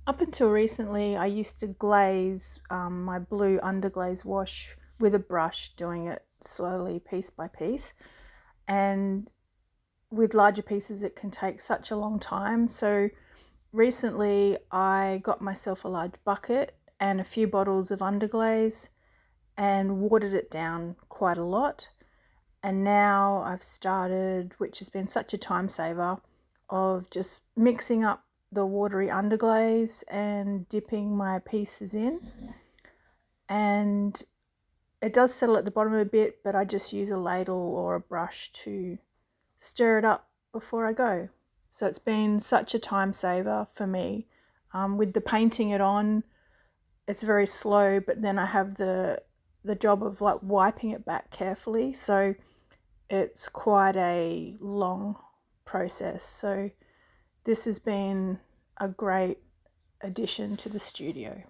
Up until recently, I used to glaze my blue underglaze wash with a brush, doing it slowly, piece by piece. And with larger pieces, it can take such a long time. So recently, I got myself a large bucket and a few bottles of underglaze and watered it down quite a lot. And now I've started, which has been such a time saver, of just mixing up the watery underglaze and dipping my pieces in. And it does settle at the bottom a bit, but I just use a ladle or a brush to stir it up before I go. So it's been such a time saver for me. With the painting it on, it's very slow, but then I have the job of like wiping it back carefully. So it's quite a long process. So this has been a great addition to the studio.